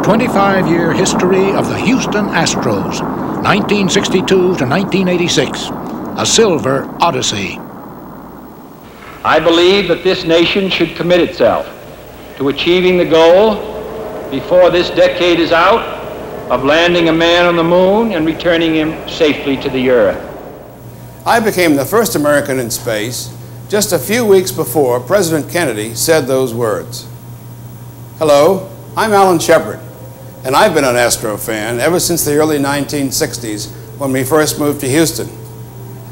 25-year history of the Houston Astros, 1962 to 1986, a silver Odyssey. I believe that this nation should commit itself to achieving the goal before this decade is out of landing a man on the moon and returning him safely to the earth. I became the first American in space just a few weeks before President Kennedy said those words. Hello, I'm Alan Shepard, and I've been an Astro fan ever since the early 1960s when we first moved to Houston.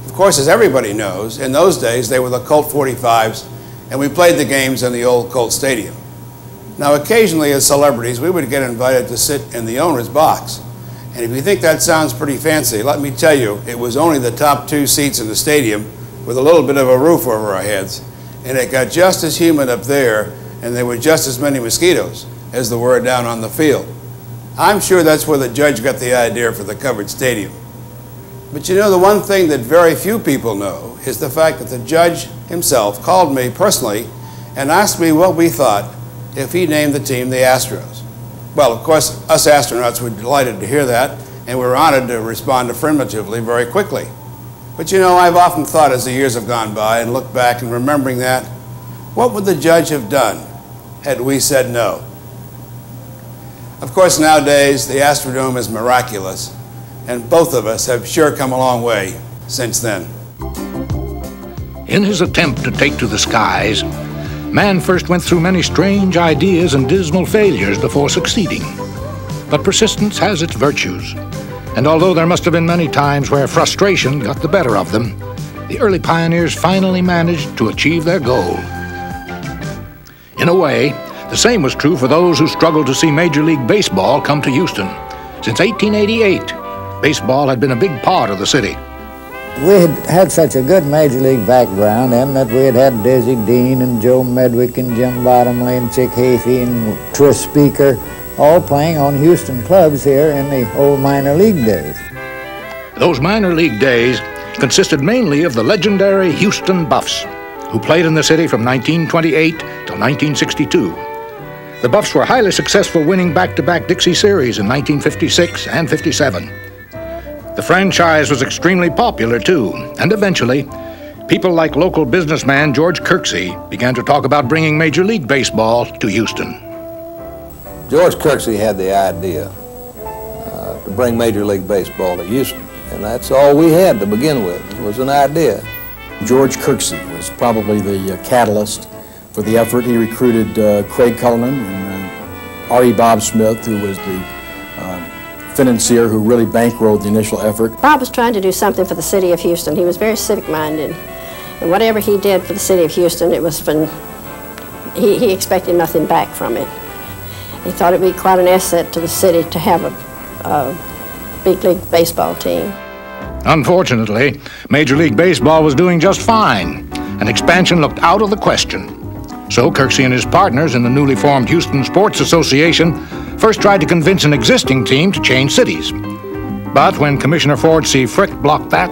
Of course, as everybody knows, in those days they were the Colt 45s, and we played the games in the old Colt Stadium. Now, occasionally as celebrities, we would get invited to sit in the owner's box. And if you think that sounds pretty fancy, let me tell you, it was only the top 2 seats in the stadium with a little bit of a roof over our heads. And it got just as humid up there, and there were just as many mosquitoes as there were down on the field. I'm sure that's where the judge got the idea for the covered stadium. But you know, the one thing that very few people know is the fact that the judge himself called me personally and asked me what we thought if he named the team the Astros. Well, of course, us astronauts were delighted to hear that, and we were honored to respond affirmatively very quickly. But you know, I've often thought as the years have gone by and looked back and remembering that, what would the judge have done had we said no? Of course, nowadays, the Astrodome is miraculous, and both of us have sure come a long way since then. In his attempt to take to the skies, man first went through many strange ideas and dismal failures before succeeding. But persistence has its virtues, and although there must have been many times where frustration got the better of them, the early pioneers finally managed to achieve their goal. In a way, the same was true for those who struggled to see Major League Baseball come to Houston. Since 1888, baseball had been a big part of the city. We had had such a good Major League background in that we had had Dizzy Dean and Joe Medwick and Jim Bottomley and Chick Hafey and Tris Speaker all playing on Houston clubs here in the old minor league days. Those minor league days consisted mainly of the legendary Houston Buffs, who played in the city from 1928 till 1962. The Buffs were highly successful, winning back-to-back Dixie Series in 1956 and 57. The franchise was extremely popular, too, and eventually, people like local businessman George Kirksey began to talk about bringing Major League Baseball to Houston. George Kirksey had the idea to bring Major League Baseball to Houston, and that's all we had to begin with, was an idea. George Kirksey was probably the catalyst for the effort. He recruited Craig Cullinan and R.E. Bob Smith, who was the financier who really bankrolled the initial effort. Bob was trying to do something for the city of Houston. He was very civic-minded, and whatever he did for the city of Houston, it was he expected nothing back from it. He thought it would be quite an asset to the city to have a big league baseball team. Unfortunately, Major League Baseball was doing just fine, and expansion looked out of the question. So Kirksey and his partners in the newly formed Houston Sports Association first tried to convince an existing team to change cities. But when Commissioner Ford C. Frick blocked that,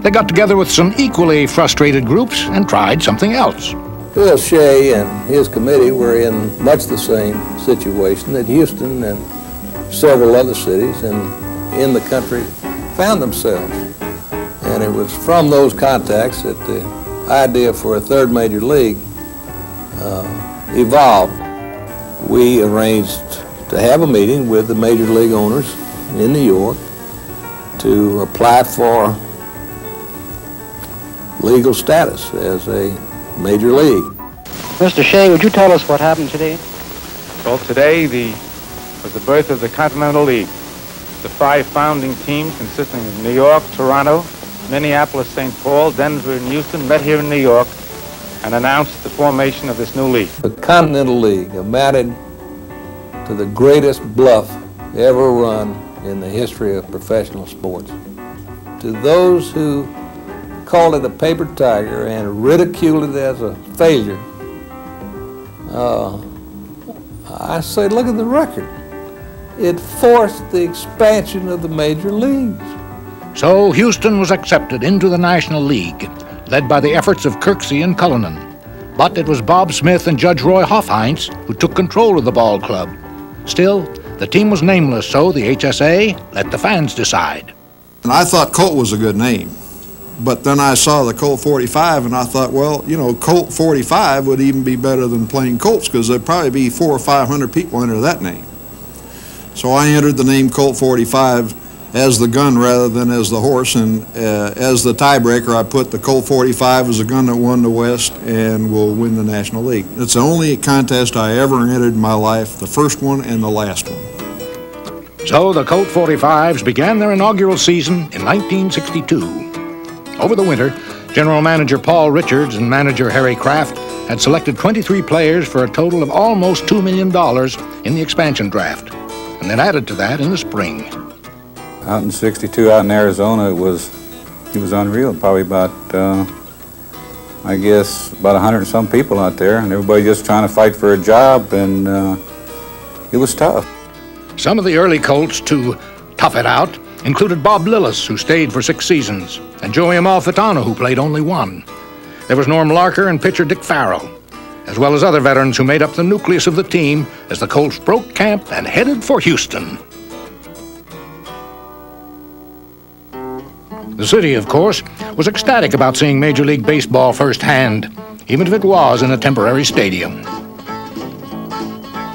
they got together with some equally frustrated groups and tried something else. Bill Shea and his committee were in much the same situation that Houston and several other cities in the country found themselves. And it was from those contacts that the idea for a third major league evolved. We arranged to have a meeting with the major league owners in New York to apply for legal status as a major league. Mr. Shea, would you tell us what happened today? Well, today was the birth of the Continental League. The 5 founding teams consisting of New York, Toronto, Minneapolis, St. Paul, Denver, and Houston met here in New York and announced the formation of this new league. The Continental League amounted to the greatest bluff ever run in the history of professional sports. To those who called it a paper tiger and ridiculed it as a failure, I say, look at the record. It forced the expansion of the major leagues. So Houston was accepted into the National League, led by the efforts of Kirksey and Cullinan. But it was Bob Smith and Judge Roy Hofheinz who took control of the ball club. Still, The team was nameless, so the HSA let the fans decide. And I thought Colt was a good name. But then I saw the Colt 45, and I thought, well, you know, Colt 45 would even be better than plain Colts, because there'd probably be 400 or 500 people under that name. So I entered the name Colt 45 as the gun rather than as the horse, and as the tiebreaker, I put the Colt 45 as the gun that won the West and will win the National League. It's the only contest I ever entered in my life, the first one and the last one. So the Colt 45s began their inaugural season in 1962. Over the winter, General Manager Paul Richards and manager Harry Kraft had selected 23 players for a total of almost $2 million in the expansion draft, and then added to that in the spring. Out in '62, out in Arizona, it was unreal. Probably about, I guess, about 100 and some people out there, and everybody just trying to fight for a job, and it was tough. Some of the early Colts to tough it out included Bob Lillis, who stayed for 6 seasons, and Joey Amalfitano, who played only 1. There was Norm Larker and pitcher Dick Farrell, as well as other veterans who made up the nucleus of the team as the Colts broke camp and headed for Houston. The city, of course, was ecstatic about seeing Major League Baseball firsthand, even if it was in a temporary stadium.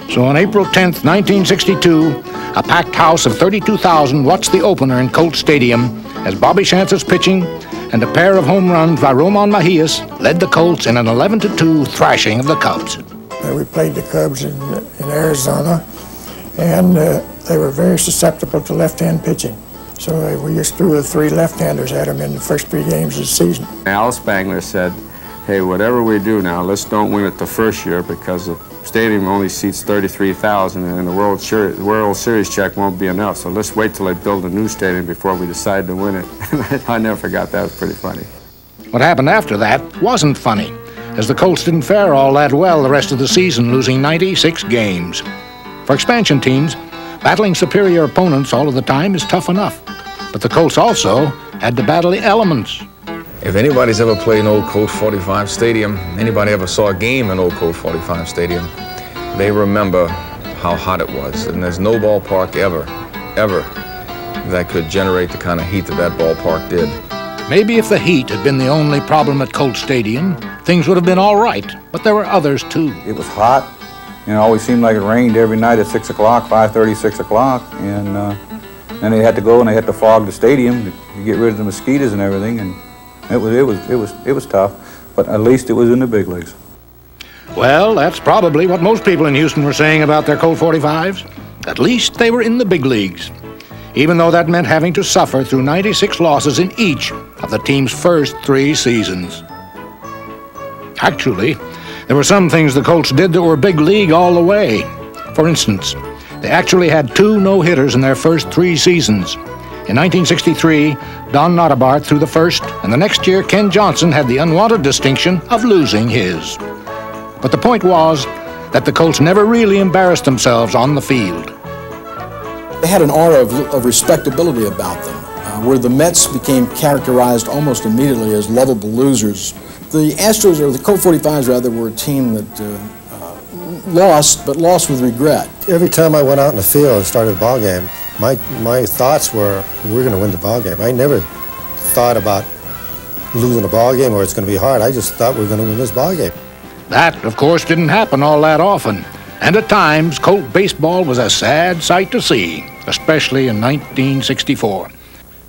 So on April 10th, 1962, a packed house of 32,000 watched the opener in Colt Stadium as Bobby Shantz's pitching and a pair of home runs by Roman Mejias led the Colts in an 11-2 thrashing of the Cubs. We played the Cubs in Arizona, and they were very susceptible to left-hand pitching. So we just threw the 3 left-handers at them in the first 3 games of the season. Al Spangler said, hey, whatever we do now, let's don't win it the first year, because the stadium only seats 33,000, and the World Series check won't be enough. So let's wait till they build a new stadium before we decide to win it. I never forgot that. It was pretty funny. What happened after that wasn't funny, as the Colts didn't fare all that well the rest of the season, losing 96 games. For expansion teams, battling superior opponents all of the time is tough enough. But the Colts also had to battle the elements. If anybody's ever played in Old Colt 45 Stadium, anybody ever saw a game in Old Colt 45 Stadium, they remember how hot it was. And there's no ballpark ever that could generate the kind of heat that ballpark did. Maybe if the heat had been the only problem at Colt Stadium, things would have been all right, but there were others too. It was hot. You know, it always seemed like it rained every night at 6 o'clock, 5:30, 6 o'clock, and then they had to go and they had to fog the stadium to get rid of the mosquitoes and everything, and it was tough, but at least it was in the big leagues. Well, that's probably what most people in Houston were saying about their Colt 45s. At least they were in the big leagues, even though that meant having to suffer through 96 losses in each of the team's first 3 seasons. Actually, there were some things the Colts did that were big league all the way. For instance, they actually had 2 no-hitters in their first 3 seasons. In 1963, Don Notabart threw the first, and the next year Ken Johnson had the unwanted distinction of losing his. But the point was that the Colts never really embarrassed themselves on the field. They had an aura of respectability about them, where the Mets became characterized almost immediately as lovable losers. The Astros, or the Colt 45s rather, were a team that lost, but lost with regret. Every time I went out in the field and started a ball game, my thoughts were, we're going to win the ball game. I never thought about losing a ball game or it's going to be hard. I just thought we were going to win this ball game. That, of course, didn't happen all that often. And at times, Colt baseball was a sad sight to see, especially in 1964.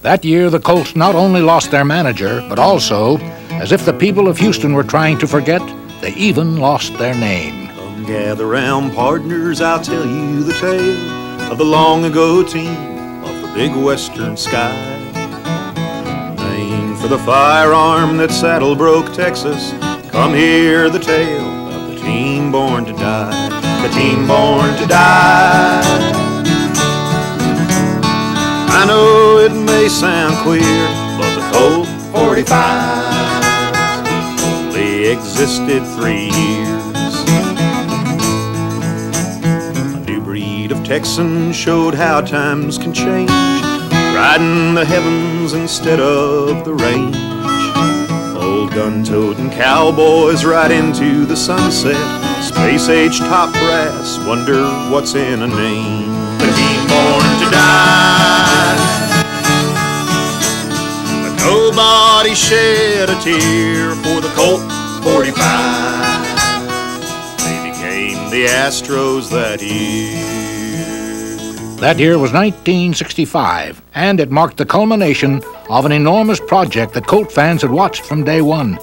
That year, the Colts not only lost their manager, but also, as if the people of Houston were trying to forget, they even lost their name. Come gather round, partners, I'll tell you the tale of the long-ago team of the big western sky. Named for the firearm that saddle-broke Texas, come hear the tale of the team born to die. The team born to die. I know it may sound queer, but the Colt 45 only existed 3 years. A new breed of Texan showed how times can change, riding the heavens instead of the range. Old gun-toting cowboys ride into the sunset, space-age top brass wonder what's in a name. The to die. But nobody shed a tear for the Colt 45. They became the Astros that year. That year was 1965, and it marked the culmination of an enormous project that Colt fans had watched from day one.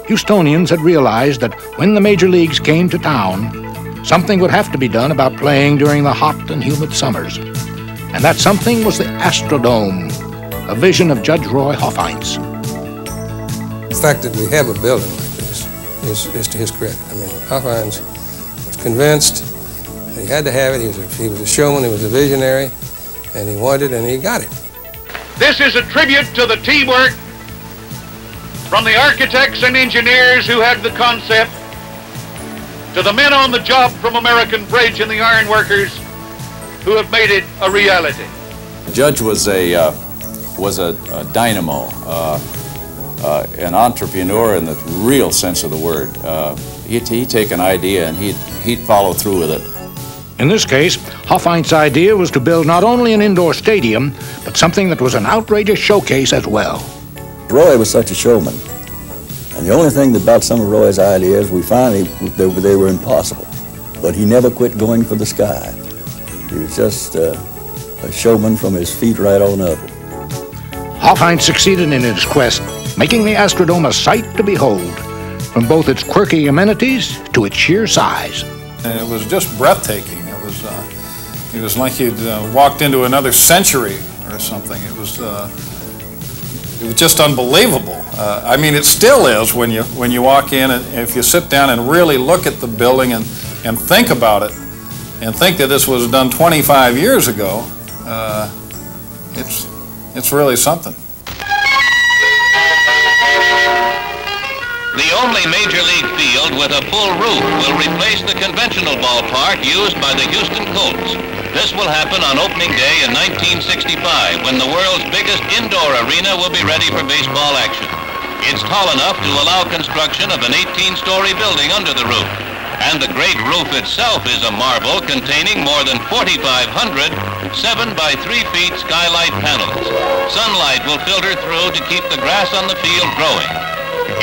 Houstonians had realized that when the major leagues came to town, something would have to be done about playing during the hot and humid summers. And that something was the Astrodome, a vision of Judge Roy Hoffheinz. The fact that we have a building like this is to his credit. I mean, Hoffheinz was convinced he had to have it. He was a showman, he was a visionary, and he wanted it, and he got it. This is a tribute to the teamwork from the architects and engineers who had the concept, to the men on the job from American Bridge and the iron workers who have made it a reality. Judge was a dynamo, an entrepreneur in the real sense of the word. He'd take an idea and he'd follow through with it. In this case, Hoffheinz's idea was to build not only an indoor stadium, but something that was an outrageous showcase as well. Roy was such a showman, and the only thing about some of Roy's ideas, we found they were impossible, but he never quit going for the sky. He was just a showman from his feet right on up. Hoffheinz succeeded in his quest, making the Astrodome a sight to behold, from both its quirky amenities to its sheer size. And it was just breathtaking. It was like you'd walked into another century or something. It was just unbelievable. I mean, it still is when you walk in, and if you sit down and really look at the building and think about it, and think that this was done 25 years ago, it's really something. The only major league field with a full roof will replace the conventional ballpark used by the Houston Colts. This will happen on opening day in 1965, when the world's biggest indoor arena will be ready for baseball action. It's tall enough to allow construction of an 18-story building under the roof. And the great roof itself is a marvel containing more than 4,500 7 by 3 feet skylight panels. Sunlight will filter through to keep the grass on the field growing.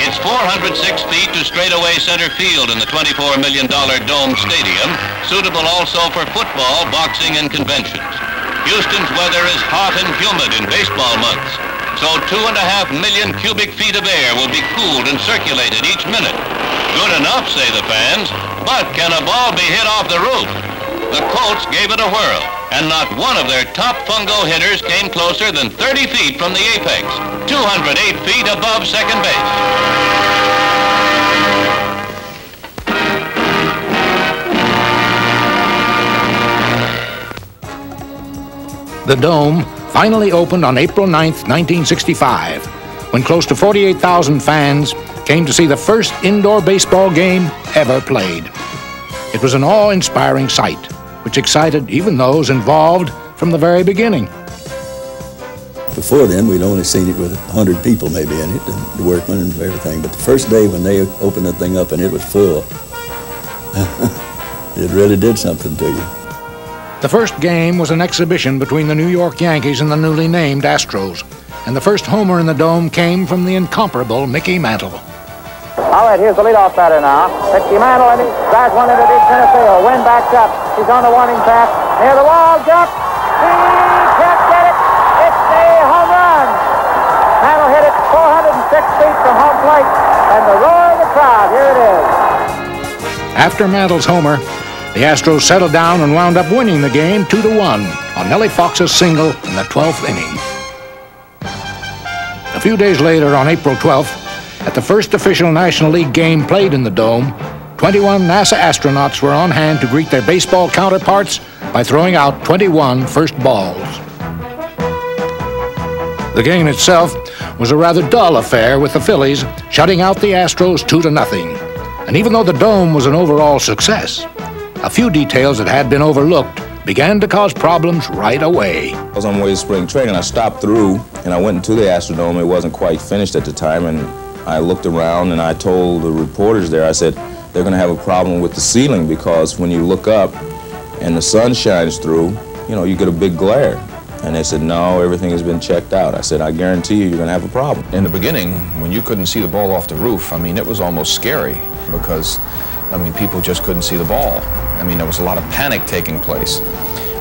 It's 406 feet to straightaway center field in the $24 million domed stadium, suitable also for football, boxing, and conventions. Houston's weather is hot and humid in baseball months, so 2.5 million cubic feet of air will be cooled and circulated each minute. Good enough, say the fans, but can a ball be hit off the roof? The Colts gave it a whirl, and not one of their top fungo hitters came closer than 30 feet from the apex, 208 feet above second base. The Dome finally opened on April 9th, 1965, when close to 48,000 fans came to see the first indoor baseball game ever played. It was an awe-inspiring sight, which excited even those involved from the very beginning. Before then, we'd only seen it with 100 people maybe in it, and the workmen and everything. But the first day when they opened the thing up and it was full, it really did something to you. The first game was an exhibition between the New York Yankees and the newly named Astros, and the first homer in the Dome came from the incomparable Mickey Mantle. All right, here's the leadoff batter now. Mickey Mantle, and he drives one into deep center field. Wind backs up. He's on the warning track. Near the wall, jump. He can't get it. It's a home run. Mantle hit it 406 feet from home plate, and the roar of the crowd, here it is. After Mantle's homer, the Astros settled down and wound up winning the game 2-1 on Nellie Fox's single in the 12th inning. A few days later, on April 12th, at the first official National League game played in the Dome, 21 NASA astronauts were on hand to greet their baseball counterparts by throwing out 21 first balls. The game itself was a rather dull affair, with the Phillies shutting out the Astros 2-0. And even though the Dome was an overall success, a few details that had been overlooked began to cause problems right away. I was on my way to spring training. I stopped through and I went into the Astrodome. It wasn't quite finished at the time, and I looked around and I told the reporters there, I said, they're going to have a problem with the ceiling, because when you look up and the sun shines through, you know, you get a big glare. And they said, no, everything has been checked out. I said, I guarantee you're going to have a problem. In the beginning, when you couldn't see the ball off the roof, I mean, it was almost scary because, I mean, people just couldn't see the ball. I mean, there was a lot of panic taking place.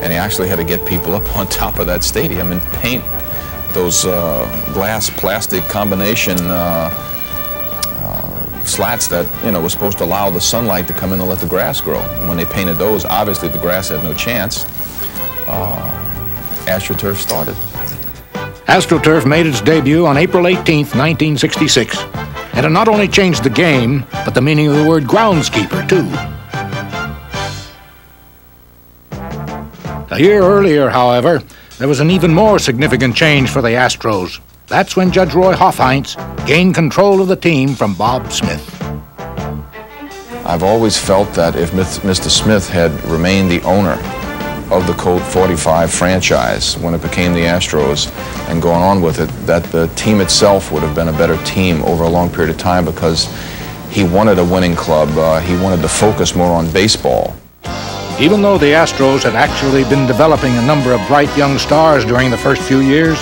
And they actually had to get people up on top of that stadium and paint those glass plastic combination slats that, you know, was supposed to allow the sunlight to come in and let the grass grow. And when they painted those, obviously the grass had no chance. AstroTurf started. AstroTurf made its debut on April 18th, 1966, and it not only changed the game, but the meaning of the word groundskeeper, too. A year earlier, however, there was an even more significant change for the Astros. That's when Judge Roy Hoffheinz gained control of the team from Bob Smith. I've always felt that if Mr. Smith had remained the owner of the Colt 45 franchise when it became the Astros and going on with it, that the team itself would have been a better team over a long period of time because he wanted a winning club. He wanted to focus more on baseball. Even though the Astros had actually been developing a number of bright young stars during the first few years,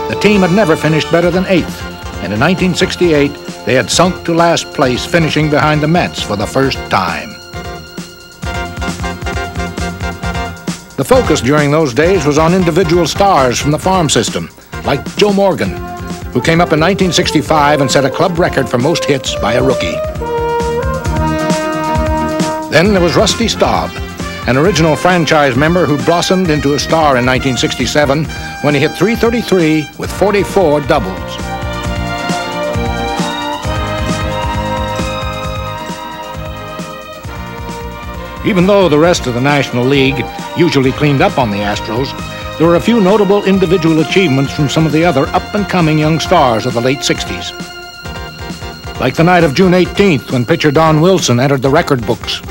the team had never finished better than 8th, and in 1968 they had sunk to last place, finishing behind the Mets for the first time. The focus during those days was on individual stars from the farm system, like Joe Morgan, who came up in 1965 and set a club record for most hits by a rookie. Then there was Rusty Staub, an original franchise member who blossomed into a star in 1967 when he hit .333 with 44 doubles. Even though the rest of the National League usually cleaned up on the Astros, there were a few notable individual achievements from some of the other up-and-coming young stars of the late 60s. Like the night of June 18th when pitcher Don Wilson entered the record books.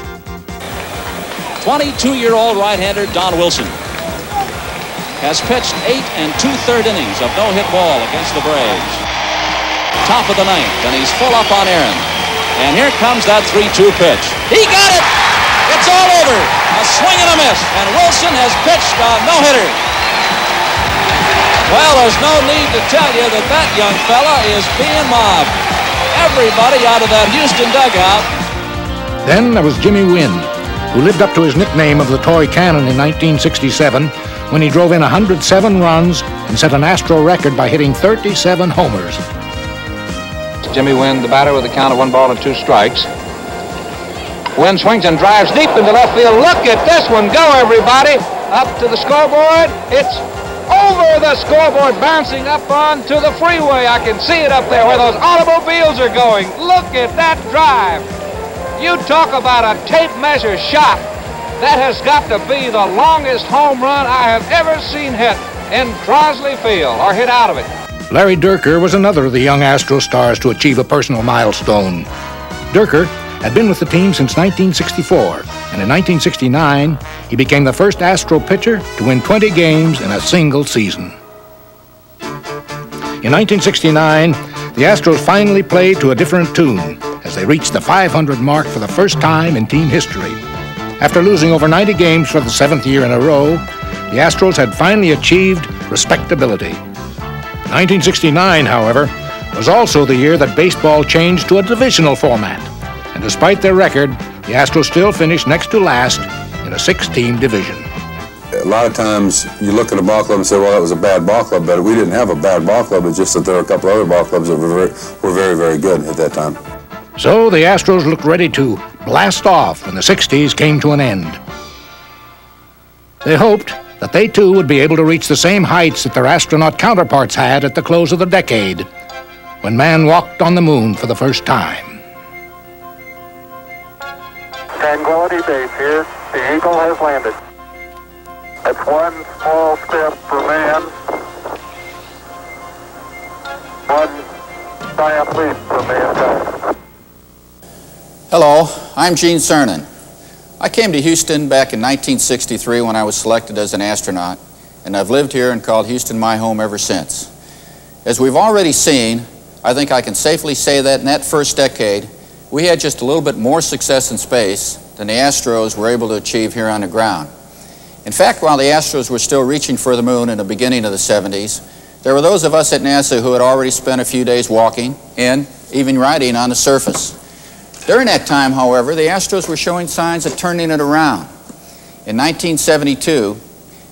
22-year-old right-hander Don Wilson has pitched 8 2/3 innings of no-hit ball against the Braves. Top of the 9th, and he's full up on Aaron. And here comes that 3-2 pitch. He got it! It's all over. A swing and a miss, and Wilson has pitched a no-hitter. Well, there's no need to tell you that that young fella is being mobbed. Everybody out of that Houston dugout. Then there was Jimmy Wynn, who lived up to his nickname of the Toy Cannon in 1967 when he drove in 107 runs and set an Astro record by hitting 37 homers. Jimmy Wynn, the batter, with a count of 1-2 strikes. Wynn swings and drives deep into left field. Look at this one go, everybody. Up to the scoreboard. It's over the scoreboard, bouncing up onto the freeway. I can see it up there where those automobiles are going. Look at that drive. You talk about a tape measure shot. That has got to be the longest home run I have ever seen hit in Crosley Field, or hit out of it. Larry Dierker was another of the young Astro stars to achieve a personal milestone. Dierker had been with the team since 1964, and in 1969, he became the first Astro pitcher to win 20 games in a single season. In 1969, the Astros finally played to a different tune as they reached the 500 mark for the first time in team history. After losing over 90 games for the 7th year in a row, the Astros had finally achieved respectability. 1969, however, was also the year that baseball changed to a divisional format. And despite their record, the Astros still finished next to last in a 6-team division. A lot of times you look at a ball club and say, well, that was a bad ball club, but we didn't have a bad ball club. It's just that there were a couple other ball clubs that were very, very good at that time. So the Astros looked ready to blast off when the 60s came to an end. They hoped that they too would be able to reach the same heights that their astronaut counterparts had at the close of the decade, when man walked on the moon for the first time. Tranquility Base here. The Eagle has landed. That's one small step for man, one giant leap for mankind. Hello, I'm Gene Cernan. I came to Houston back in 1963 when I was selected as an astronaut, and I've lived here and called Houston my home ever since. As we've already seen, I think I can safely say that in that first decade, we had just a little bit more success in space than the Astros were able to achieve here on the ground. In fact, while the Astros were still reaching for the moon in the beginning of the 70s, there were those of us at NASA who had already spent a few days walking and even riding on the surface. During that time, however, the Astros were showing signs of turning it around. In 1972,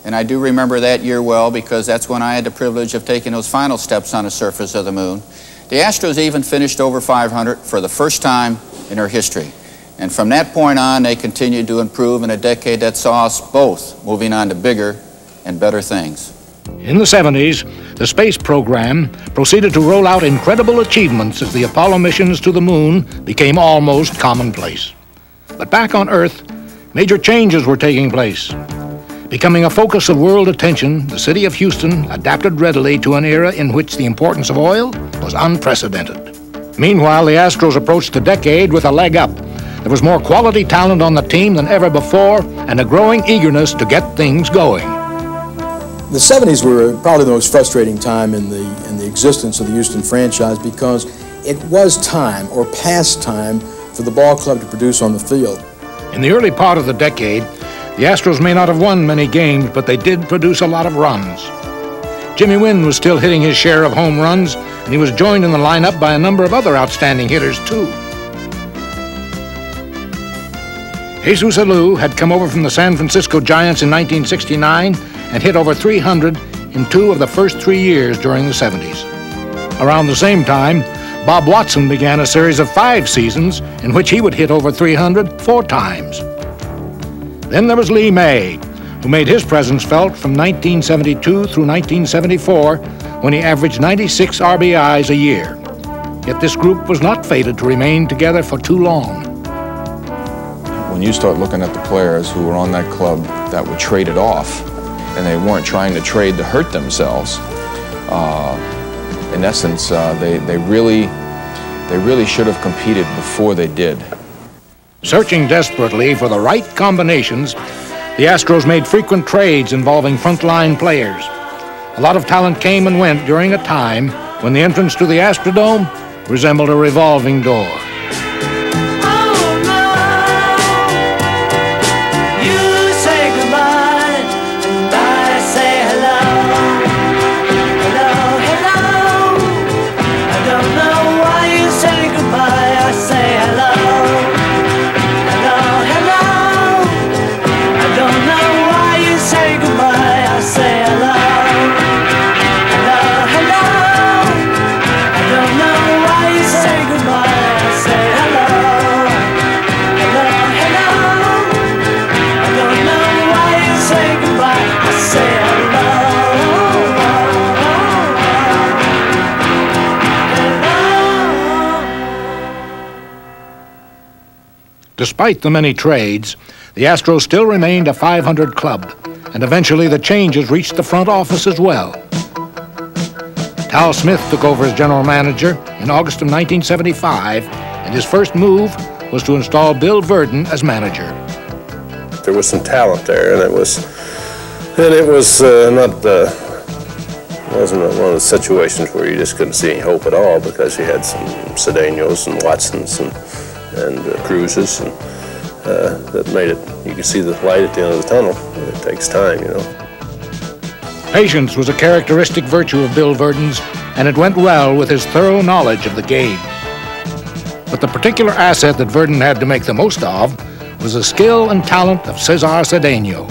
and I do remember that year well because that's when I had the privilege of taking those final steps on the surface of the moon, the Astros even finished over 500 for the first time in their history. And from that point on, they continued to improve in a decade that saw us both moving on to bigger and better things. In the 70s, the space program proceeded to roll out incredible achievements as the Apollo missions to the moon became almost commonplace. But back on Earth, major changes were taking place. Becoming a focus of world attention, the city of Houston adapted readily to an era in which the importance of oil was unprecedented. Meanwhile, the Astros approached the decade with a leg up. There was more quality talent on the team than ever before and a growing eagerness to get things going. The 70s were probably the most frustrating time in the existence of the Houston franchise because it was time, or past time, for the ball club to produce on the field. In the early part of the decade, the Astros may not have won many games, but they did produce a lot of runs. Jimmy Wynn was still hitting his share of home runs, and he was joined in the lineup by a number of other outstanding hitters, too. Jesus Alou had come over from the San Francisco Giants in 1969 and hit over 300 in 2 of the first 3 years during the 70s. Around the same time, Bob Watson began a series of 5 seasons in which he would hit over 300 4 times. Then there was Lee May, who made his presence felt from 1972 through 1974 when he averaged 96 RBIs a year. Yet this group was not fated to remain together for too long. When you start looking at the players who were on that club that were traded off, and they weren't trying to trade to hurt themselves, in essence, they really should have competed before they did. Searching desperately for the right combinations, the Astros made frequent trades involving frontline players. A lot of talent came and went during a time when the entrance to the Astrodome resembled a revolving door. Despite the many trades, the Astros still remained a 500 club, and eventually the changes reached the front office as well. Tal Smith took over as general manager in August of 1975, and his first move was to install Bill Verdon as manager. There was some talent there, and it wasn't one of the situations where you just couldn't see any hope at all because you had some Cedeno's and Watsons and Cruzes, and that made it, you could see the light at the end of the tunnel. It takes time, you know. Patience was a characteristic virtue of Bill Verdon's, and it went well with his thorough knowledge of the game. But the particular asset that Verdon had to make the most of was the skill and talent of Cesar Cedeno.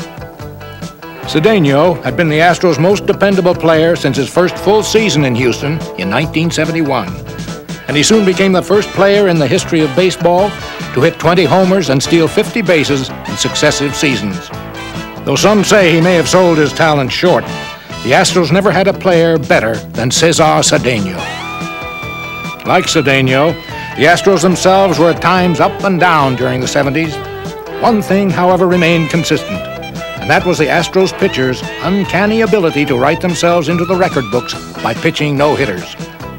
Cedeno had been the Astros' most dependable player since his first full season in Houston in 1971. And he soon became the first player in the history of baseball to hit 20 homers and steal 50 bases in successive seasons. Though some say he may have sold his talent short, the Astros never had a player better than Cesar Cedeno. Like Cedeno, the Astros themselves were at times up and down during the 70s. One thing, however, remained consistent, and that was the Astros pitchers' uncanny ability to write themselves into the record books by pitching no-hitters.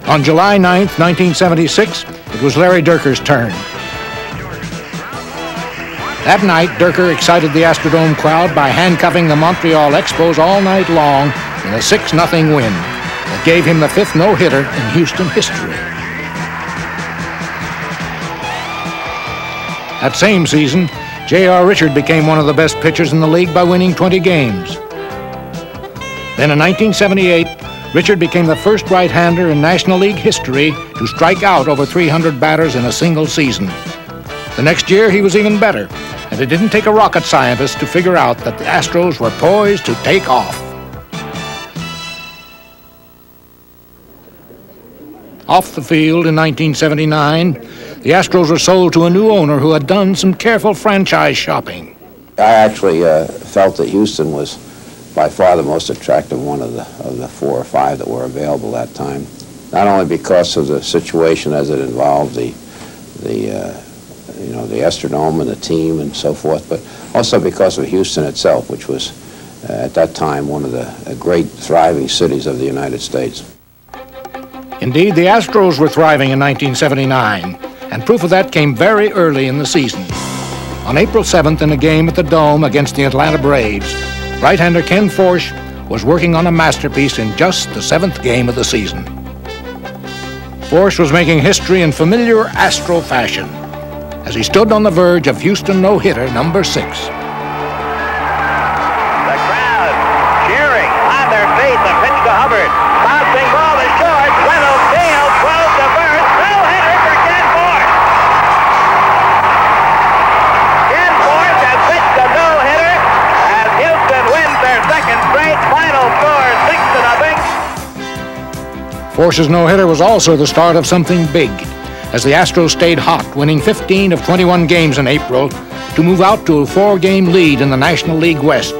On July 9th, 1976, it was Larry Dierker's turn. That night, Dierker excited the Astrodome crowd by handcuffing the Montreal Expos all night long in a 6-0 win that gave him the 5th no-hitter in Houston history. That same season, J.R. Richard became one of the best pitchers in the league by winning 20 games. Then in 1978, Richard became the first right-hander in National League history to strike out over 300 batters in a single season. The next year, he was even better, and it didn't take a rocket scientist to figure out that the Astros were poised to take off. Off the field in 1979, the Astros were sold to a new owner who had done some careful franchise shopping. I actually felt that Houston was by far the most attractive one of the 4 or 5 that were available that time. Not only because of the situation as it involved the Astrodome and the team and so forth, but also because of Houston itself, which was at that time one of the great thriving cities of the United States. Indeed, the Astros were thriving in 1979, and proof of that came very early in the season. On April 7th, in a game at the Dome against the Atlanta Braves, right-hander Ken Forsch was working on a masterpiece in just the 7th game of the season. Forsch was making history in familiar Astro fashion as he stood on the verge of Houston no-hitter number 6. The crowd cheering on their feet. The pitch to Hubbard. Bouncing ball is short. Reynolds field throws to first. No-hitter for Ken Forsch. Ken Forsch has pitched a no-hitter as Houston wins their 2nd straight. Final score 6-0. Forsch's no-hitter was also the start of something big, as the Astros stayed hot, winning 15 of 21 games in April to move out to a 4-game lead in the National League West.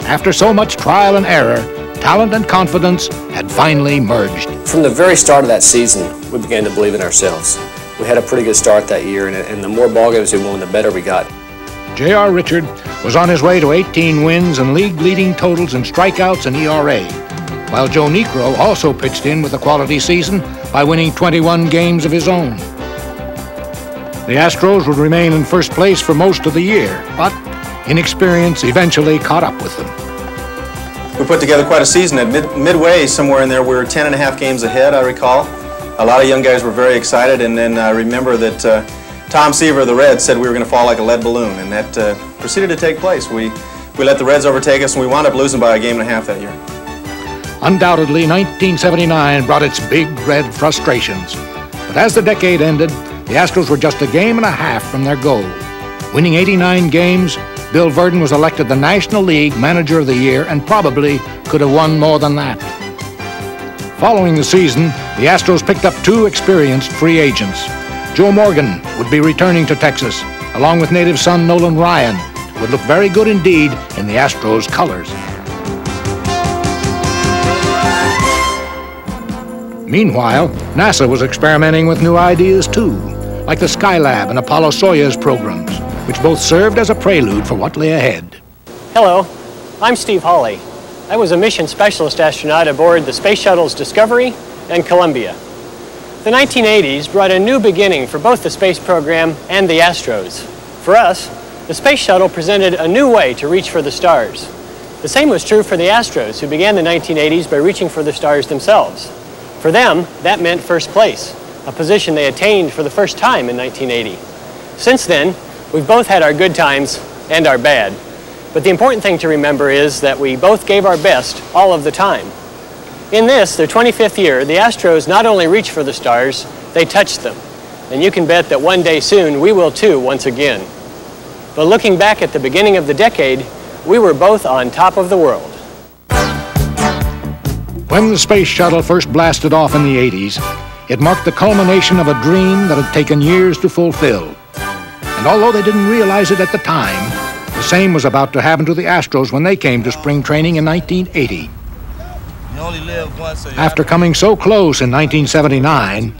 After so much trial and error, talent and confidence had finally merged. From the very start of that season, we began to believe in ourselves. We had a pretty good start that year, and the more ball games we won, the better we got. J.R. Richard was on his way to 18 wins and league-leading totals in strikeouts and ERA, while Joe Niekro also pitched in with a quality season by winning 21 games of his own. The Astros would remain in first place for most of the year, but inexperience eventually caught up with them. We put together quite a season. At midway, somewhere in there, we were 10.5 games ahead, I recall. A lot of young guys were very excited, and then I remember that Tom Seaver of the Reds said we were going to fall like a lead balloon, and that proceeded to take place. We let the Reds overtake us, and we wound up losing by 1.5 games that year. Undoubtedly, 1979 brought its big red frustrations. But as the decade ended, the Astros were just 1.5 games from their goal. Winning 89 games, Bill Verdon was elected the National League Manager of the Year and probably could have won more than that. Following the season, the Astros picked up 2 experienced free agents. Joe Morgan would be returning to Texas, along with native son Nolan Ryan, who would look very good indeed in the Astros' colors. Meanwhile, NASA was experimenting with new ideas too, like the Skylab and Apollo Soyuz programs, which both served as a prelude for what lay ahead. Hello, I'm Steve Hawley. I was a mission specialist astronaut aboard the Space Shuttles Discovery and Columbia. The 1980s brought a new beginning for both the space program and the Astros. For us, the Space Shuttle presented a new way to reach for the stars. The same was true for the Astros, who began the 1980s by reaching for the stars themselves. For them, that meant first place, a position they attained for the first time in 1980. Since then, we've both had our good times and our bad. But the important thing to remember is that we both gave our best all of the time. In this, their 25th year, the Astros not only reached for the stars, they touched them. And you can bet that one day soon, we will too once again. But looking back at the beginning of the decade, we were both on top of the world. When the Space Shuttle first blasted off in the 80s, it marked the culmination of a dream that had taken years to fulfill. And although they didn't realize it at the time, the same was about to happen to the Astros when they came to spring training in 1980. After coming so close in 1979,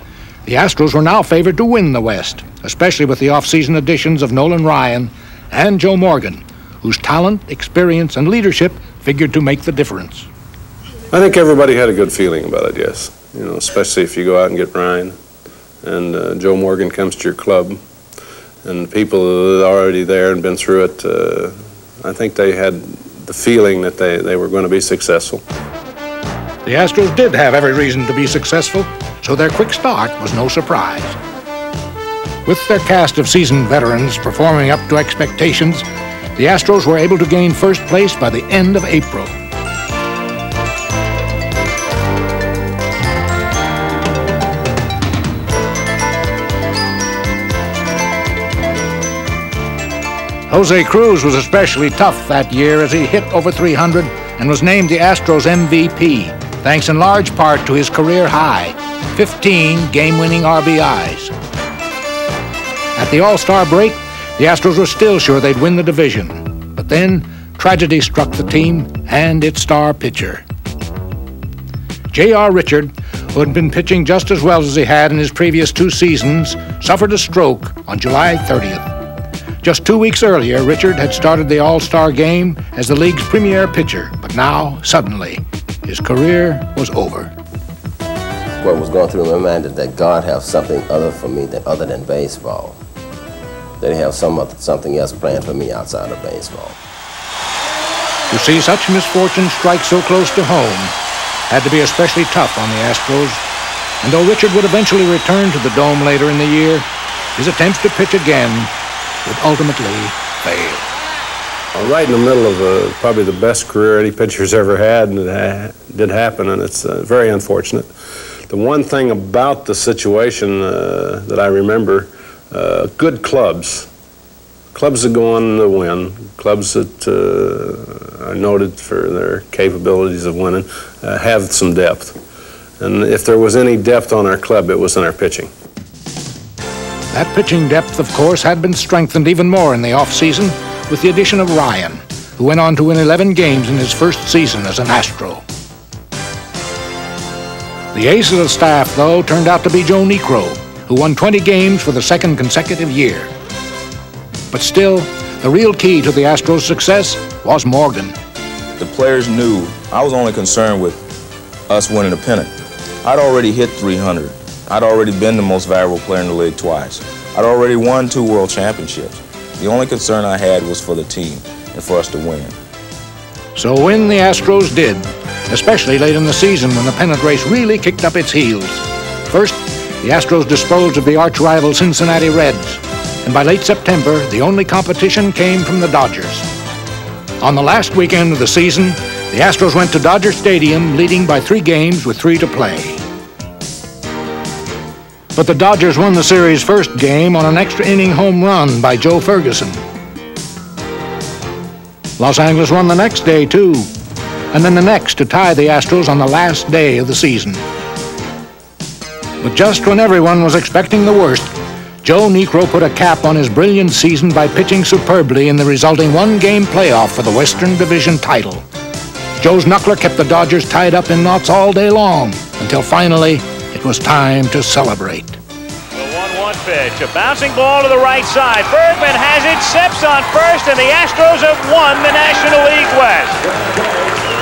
the Astros were now favored to win the West, especially with the off-season additions of Nolan Ryan and Joe Morgan, whose talent, experience, and leadership figured to make the difference. I think everybody had a good feeling about it, yes. You know, especially if you go out and get Ryan, and Joe Morgan comes to your club, and people that are already there and been through it, I think they had the feeling that they were going to be successful. The Astros did have every reason to be successful, so their quick start was no surprise. With their cast of seasoned veterans performing up to expectations, the Astros were able to gain first place by the end of April. Jose Cruz was especially tough that year as he hit over 300 and was named the Astros MVP, thanks in large part to his career high, 15 game-winning RBIs. At the All-Star break, the Astros were still sure they'd win the division, but then tragedy struck the team and its star pitcher. J.R. Richard, who had been pitching just as well as he had in his previous 2 seasons, suffered a stroke on July 30th. Just 2 weeks earlier, Richard had started the All-Star game as the league's premier pitcher, but now, suddenly, his career was over. What was going through my mind is that God has something other for me other than baseball. That He has something else planned for me outside of baseball. To see such misfortune strike so close to home had to be especially tough on the Astros, and though Richard would eventually return to the Dome later in the year, his attempts to pitch again would ultimately fail. Right in the middle of probably the best career any pitcher's ever had, and it did happen, and it's very unfortunate. The one thing about the situation that I remember, good clubs that go on to win, clubs that are noted for their capabilities of winning, have some depth. And if there was any depth on our club, it was in our pitching. That pitching depth, of course, had been strengthened even more in the offseason with the addition of Ryan, who went on to win 11 games in his first season as an Astro. The ace of the staff, though, turned out to be Joe Niekro, who won 20 games for the second consecutive year. But still, the real key to the Astros' success was Morgan. The players knew I was only concerned with us winning the pennant. I'd already hit 300. I'd already been the most valuable player in the league twice. I'd already won 2 world championships. The only concern I had was for the team and for us to win. So win the Astros did, especially late in the season when the pennant race really kicked up its heels. First, the Astros disposed of the arch-rival Cincinnati Reds, and by late September, the only competition came from the Dodgers. On the last weekend of the season, the Astros went to Dodger Stadium, leading by 3 games with 3 to play. But the Dodgers won the series' first game on an extra-inning home run by Joe Ferguson. Los Angeles won the next day, too, and then the next to tie the Astros on the last day of the season. But just when everyone was expecting the worst, Joe Niekro put a cap on his brilliant season by pitching superbly in the resulting 1-game playoff for the Western Division title. Joe's knuckler kept the Dodgers tied up in knots all day long, until finally it was time to celebrate. The 1-1 pitch, a bouncing ball to the right side. Bergman has it, steps on first, and the Astros have won the National League West.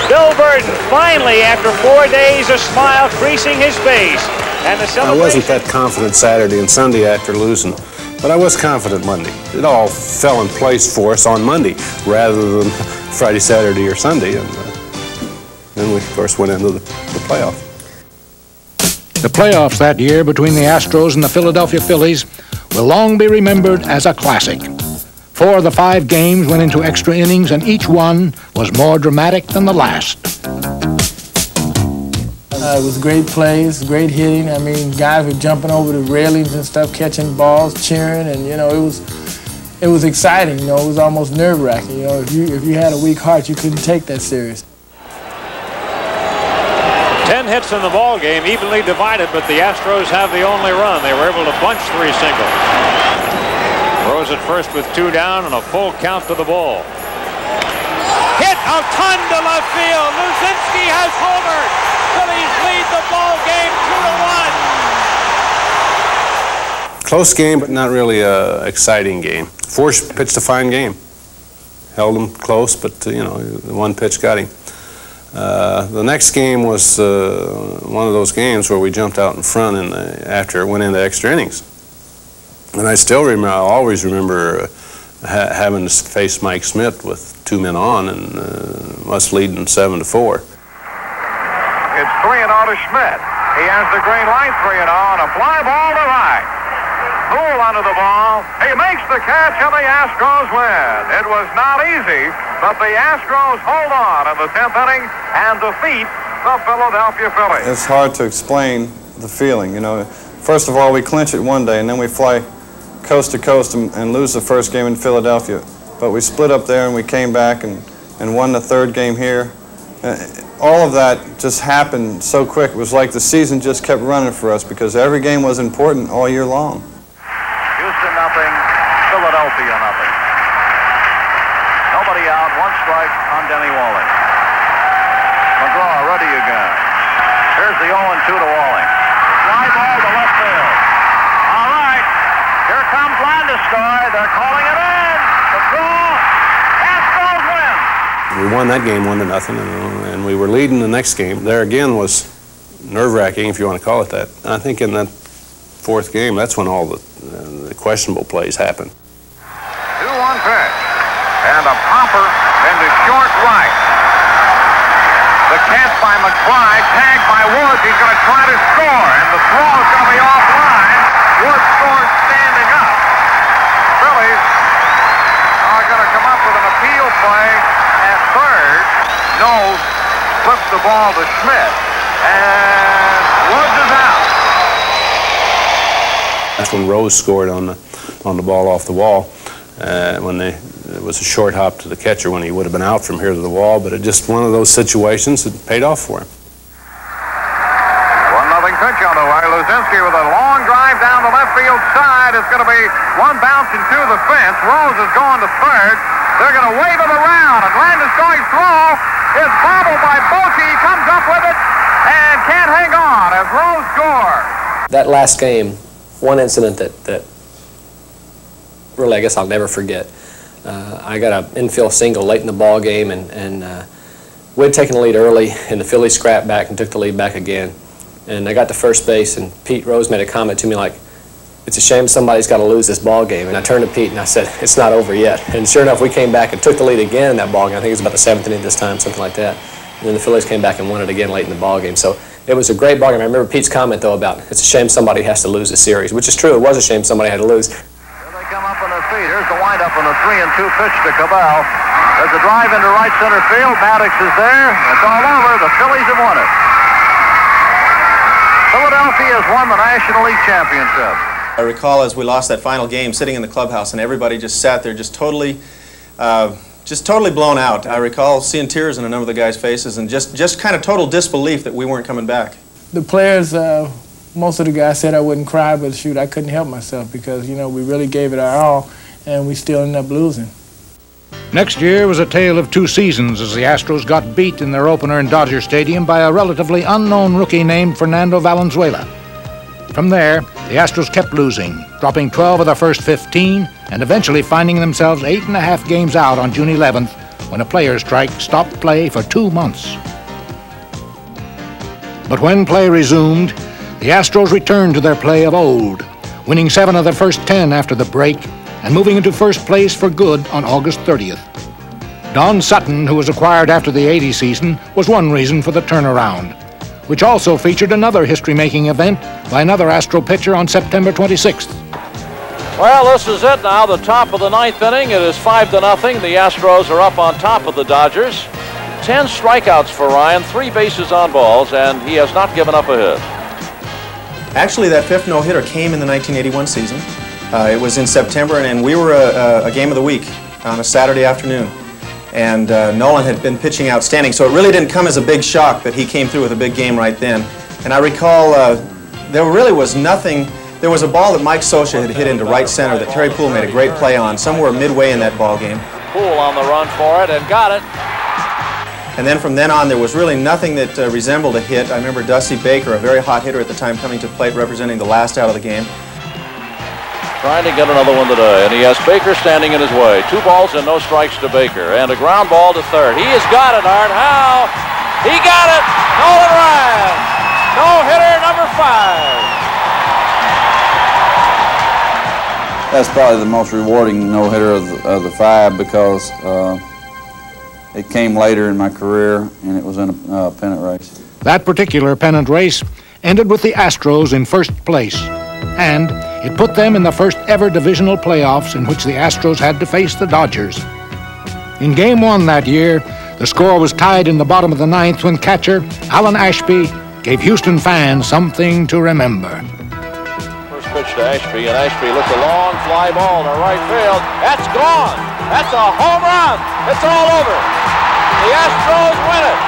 Bill Burton, finally, after 4 days, a smile creasing his face. And the celebration. I wasn't that confident Saturday and Sunday after losing, but I was confident Monday. It all fell in place for us on Monday rather than Friday, Saturday, or Sunday. And then we, of course, went into the playoff. The playoffs that year between the Astros and the Philadelphia Phillies will long be remembered as a classic. 4 of the 5 games went into extra innings, and each one was more dramatic than the last. It was great plays, great hitting. I mean, guys were jumping over the railings and stuff, catching balls, cheering, and you know, it was exciting. You know, it was almost nerve-wracking. You know, if you had a weak heart, you couldn't take that serious. 10 hits in the ball game, evenly divided, but the Astros have the only run. They were able to bunch 3 singles. Throws at first with 2 down and a full count to the ball. Hit a ton to left field. Luzinski has homered. Phillies lead the ball game 2-1. Close game, but not really an exciting game. Force pitched a fine game. Held him close, but you know, the 1 pitch got him. The next game was one of those games where we jumped out in front after it went into extra innings. And I still remember, I always remember having to face Mike Smith with 2 men on and us leading 7-4. It's 3-0 to Schmidt. He has the green light, 3-0, and a fly ball to right. Poole under the ball. He makes the catch and the Astros win. It was not easy, but the Astros hold on in the 10th inning and defeat the Philadelphia Phillies. It's hard to explain the feeling, you know. First of all, we clinch it one day, and then we fly coast to coast and lose the first game in Philadelphia. But we split up there, and we came back and won the third game here. All of that just happened so quick. It was like the season just kept running for us because every game was important all year long. Houston nothing, Philadelphia nothing. Nobody out, one strike on Denny Walling. McGraw ready again. Here's the 0-2 to Walling. Fly ball to left field. All right, here comes Landeskog. They're calling it in. The draw. Astros win. We won that game 1-0, and we were leading the next game. There again was nerve-wracking, if you want to call it that. And I think in that fourth game, that's when all the questionable plays happened. 2-1 pitch. And a popper into short right. The catch by McBride, tagged by Woods. He's going to try to score, and the throw is going to be offline. Woods scores standing up. Phillies are going to come up with an appeal play at third. Knowles flips the ball to Schmidt, and Woods is out. That's when Rose scored on the ball off the wall. It was a short hop to the catcher when he would have been out from here to the wall, but it just one of those situations that paid off for him. 1-0 pitch on the way. Luzinski with a long drive down the left field side. It's going to be one bouncing to the fence. Rose is going to third. They're going to wave him around, and Landeskog's throw is bobbled by Bochy. He comes up with it and can't hang on as Rose scores. That last game, one incident that really I guess I'll never forget. I got an infield single late in the ball game, and we'd taken the lead early, and the Phillies scrapped back and took the lead back again. And I got to first base, and Pete Rose made a comment to me like, "It's a shame somebody's got to lose this ball game." And I turned to Pete and I said, "It's not over yet." And sure enough, we came back and took the lead again in that ball game. I think it was about the 7th inning this time, something like that. And then the Phillies came back and won it again late in the ball game. So it was a great ball game. I remember Pete's comment though about it's a shame somebody has to lose this series, which is true. It was a shame somebody had to lose. Come up on their feet. Here's the windup on the 3-2 pitch to Cabell. There's a drive into right center field. Maddox is there. It's all over. The Phillies have won it. Philadelphia has won the National League Championship. I recall as we lost that final game, sitting in the clubhouse, and everybody just sat there, just totally blown out. I recall seeing tears in a number of the guys' faces, and just kind of total disbelief that we weren't coming back. The players. Most of the guys said I wouldn't cry, but shoot, I couldn't help myself because, you know, we really gave it our all, and we still ended up losing. Next year was a tale of two seasons as the Astros got beat in their opener in Dodger Stadium by a relatively unknown rookie named Fernando Valenzuela. From there, the Astros kept losing, dropping 12 of their first 15, and eventually finding themselves 8.5 games out on June 11th when a players' strike stopped play for 2 months. But when play resumed, the Astros returned to their play of old, winning 7 of their first 10 after the break and moving into first place for good on August 30th. Don Sutton, who was acquired after the '80 season, was one reason for the turnaround, which also featured another history-making event by another Astro pitcher on September 26th. Well, this is it now, the top of the 9th inning. It is 5-0. The Astros are up on top of the Dodgers. 10 strikeouts for Ryan, 3 bases on balls, and he has not given up a hit. Actually, that 5th no-hitter came in the 1981 season. It was in September, and we were a game of the week on a Saturday afternoon. And Nolan had been pitching outstanding, so it really didn't come as a big shock that he came through with a big game right then. And I recall there really was nothing. There was a ball that Mike Scioscia had hit into right center that Terry Poole made a great play on somewhere midway in that ball game. Poole on the run for it and got it. And then from then on, there was really nothing that resembled a hit. I remember Dusty Baker, a very hot hitter at the time, coming to plate representing the last out of the game. Trying to get another one today, and he has Baker standing in his way. 2 balls and no strikes to Baker, and a ground ball to third. He has got it, Art Howe. He got it. Nolan Ryan. No-hitter number 5. That's probably the most rewarding no-hitter of the 5 because it came later in my career, and it was in a pennant race. That particular pennant race ended with the Astros in first place, and It put them in the first ever divisional playoffs in which the Astros had to face the Dodgers. In Game 1 that year, the score was tied in the bottom of the ninth when catcher Alan Ashby gave Houston fans something to remember. First pitch to Ashby, and Ashby looks a long fly ball to right field. That's gone. That's a home run. It's all over. The Astros win it.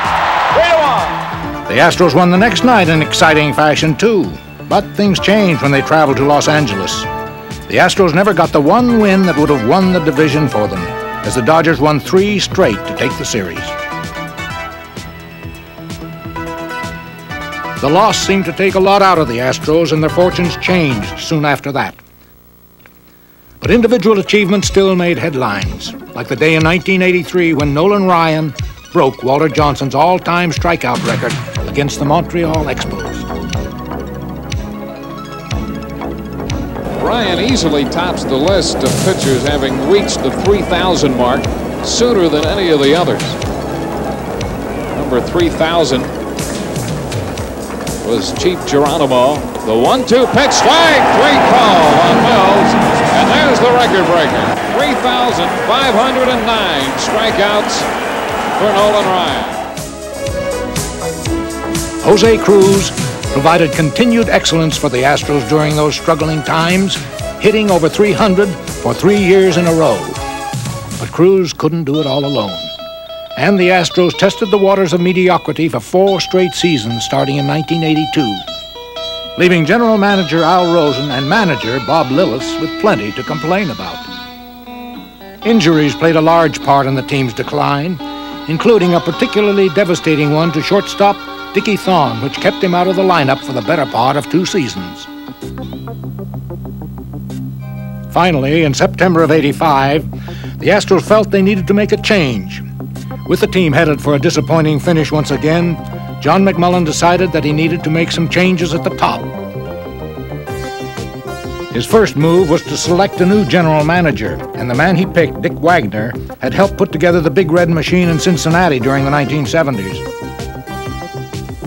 3-1. The Astros won the next night in exciting fashion, too. But things changed when they traveled to Los Angeles. The Astros never got the one win that would have won the division for them, as the Dodgers won 3 straight to take the series. The loss seemed to take a lot out of the Astros, and their fortunes changed soon after that. But individual achievements still made headlines, like the day in 1983 when Nolan Ryan broke Walter Johnson's all-time strikeout record against the Montreal Expos. Ryan easily tops the list of pitchers having reached the 3,000 mark sooner than any of the others. Number 3,000 was Chief Geronimo. The 1-2 pitch, strike 3 call on Mills, and there's the record breaker. 3,509 strikeouts for Nolan Ryan. Jose Cruz provided continued excellence for the Astros during those struggling times, hitting over 300 for 3 years in a row. But Cruz couldn't do it all alone. And the Astros tested the waters of mediocrity for 4 straight seasons starting in 1982, leaving general manager Al Rosen and manager Bob Lillis with plenty to complain about. Injuries played a large part in the team's decline, including a particularly devastating one to shortstop Dickie Thon, which kept him out of the lineup for the better part of 2 seasons. Finally, in September of '85, the Astros felt they needed to make a change. With the team headed for a disappointing finish once again, John McMullen decided that he needed to make some changes at the top. His first move was to select a new general manager, and the man he picked, Dick Wagner, had helped put together the Big Red Machine in Cincinnati during the 1970s.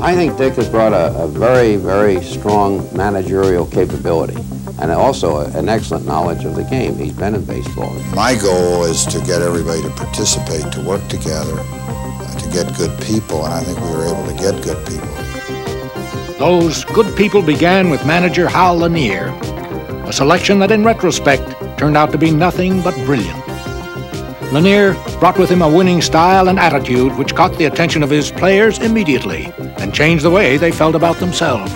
I think Dick has brought a very, very strong managerial capability and also an excellent knowledge of the game. He's been in baseball. My goal is to get everybody to participate, to work together, to get good people, and I think we were able to get good people. Those good people began with manager Hal Lanier, a selection that in retrospect turned out to be nothing but brilliant. Lanier brought with him a winning style and attitude which caught the attention of his players immediately and changed the way they felt about themselves.